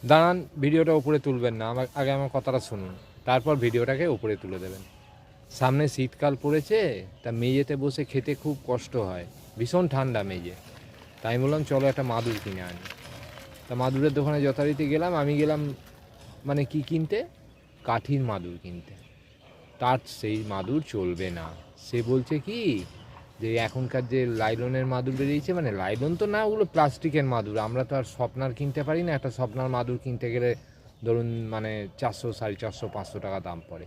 দাঁড়ান, ভিডিওটা উপরে তুলবেন না, আগে আমার কথাটা শুনুন, তারপর ভিডিওটাকে উপরে তুলে দেবেন। সামনে শীতকাল পড়েছে, তা মেঝেতে বসে খেতে খুব কষ্ট হয়, ভীষণ ঠান্ডা মেঝে। তাই আমি বললাম চলো একটা মাদুর কিনে আনি। তা মাদুরের দোকানে যথারীতি গেলাম, আমি গেলাম মানে কি কিনতে, কাঠির মাদুর কিনতে। তার সেই মাদুর চলবে না। সে বলছে কি যে এখনকার যে লাইলনের মাদুর বেরিয়েছে, মানে লাইলন তো না, ওগুলো প্লাস্টিকের মাদুর, আমরা তো আর স্বপ্নার কিনতে পারি না। একটা স্বপ্নার মাদুর কিনতে গেলে ধরুন মানে 400, 450, 500 টাকা দাম পড়ে।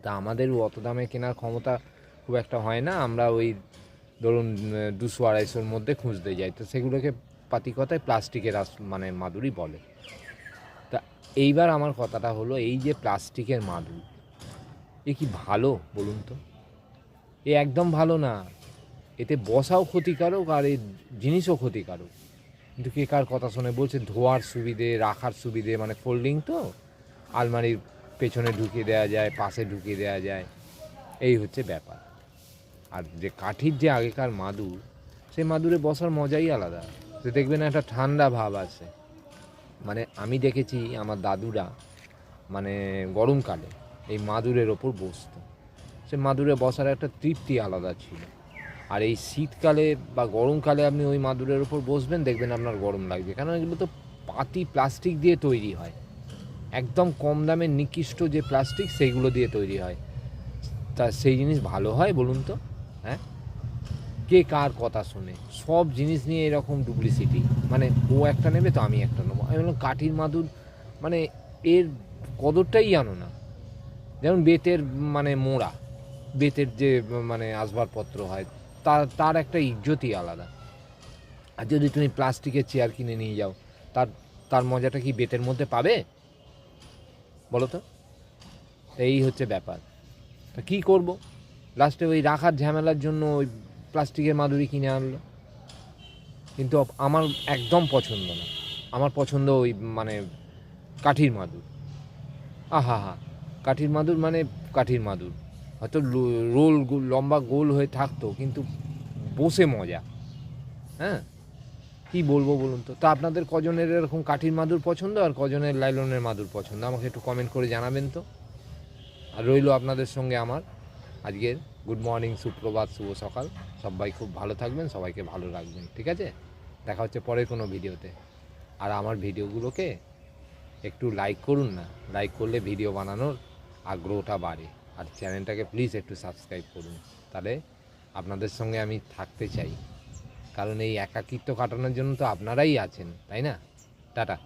তা আমাদের অত দামে কেনার ক্ষমতা খুব একটা হয় না, আমরা ওই ধরুন 200-250-র মধ্যে খুঁজতে যাই, তো সেগুলোকে পাতি কথায় প্লাস্টিকের মানে মাদুরই বলে। তা এইবার আমার কথাটা হলো, এই যে প্লাস্টিকের মাদুর, এ কি ভালো বলুন তো? এ একদম ভালো না। এতে বসাও ক্ষতিকারক আর এই জিনিসও ক্ষতিকারক। কিন্তু কে কার কথা শোনে? বলছে ধোয়ার সুবিধে, রাখার সুবিধে, মানে ফোল্ডিং তো, আলমারির পেছনে ঢুকিয়ে দেওয়া যায়, পাশে ঢুকিয়ে দেওয়া যায়, এই হচ্ছে ব্যাপার। আর যে কাঠির যে আগেকার মাদুর, সেই মাদুরে বসার মজাই আলাদা। তো দেখবেন একটা ঠান্ডা ভাব আছে। মানে আমি দেখেছি আমার দাদুরা মানে গরমকালে এই মাদুরের ওপর বসতো, সে মাদুরে বসার একটা তৃপ্তি আলাদা ছিল। আর এই শীতকালে বা গরমকালে আপনি ওই মাদুরের ওপর বসবেন, দেখবেন আপনার গরম লাগবে, কারণ এগুলো তো পাতি প্লাস্টিক দিয়ে তৈরি হয়, একদম কম দামের নিকৃষ্ট যে প্লাস্টিক সেইগুলো দিয়ে তৈরি হয়। তা সেই জিনিস ভালো হয় বলুন তো? হ্যাঁ, কে কার কথা শোনে? সব জিনিস নিয়ে এরকম ডুপ্লিসিটি, মানে ও একটা নেবে তো আমি একটা নেবো। আমি বললাম কাঠির মাদুর মানে এর কদরটাই জানো না। যেমন বেতের মানে মোড়া, বেতের যে মানে আসবাবপত্র হয়, তার তার একটা ইজ্জতই আলাদা। আর যদি তুমি প্লাস্টিকের চেয়ার কিনে নিয়ে যাও, তার তার মজাটা কি বেতের মধ্যে পাবে বলো তো? এই হচ্ছে ব্যাপার। তা কী করবো, লাস্টে ওই রাখার ঝামেলার জন্য ওই প্লাস্টিকের মাদুরি কিনে আনলো। কিন্তু আমার একদম পছন্দ না। আমার পছন্দ ওই মানে কাঠির মাদুর। আহা হা, কাঠির মাদুর মানে কাঠির মাদুর, হয়তো রোল লম্বা গোল হয়ে থাকতো, কিন্তু বসে মজা। হ্যাঁ, কী বলবো বলুন তো? তা আপনাদের কজনের এরকম কাঠির মাদুর পছন্দ আর কজনের লাইলনের মাদুর পছন্দ, আমাকে একটু কমেন্ট করে জানাবেন তো। আর রইলো আপনাদের সঙ্গে আমার আজকের গুড মর্নিং, সুপ্রভাত, শুভ সকাল। সবাই খুব ভালো থাকবেন, সবাইকে ভালো রাখবেন, ঠিক আছে? দেখা হচ্ছে পরের কোনো ভিডিওতে। আর আমার ভিডিওগুলোকে একটু লাইক করুন না, লাইক করলে ভিডিও বানানোর আগ্রহটা বাড়ে। আর চ্যানেলটাকে প্লিজ একটু সাবস্ক্রাইব করুন, তাহলে আপনাদের সঙ্গে আমি থাকতে চাই, কারণ এই একাকিত্ব কাটানোর জন্য তো আপনারাই আছেন, তাই না? টাটা।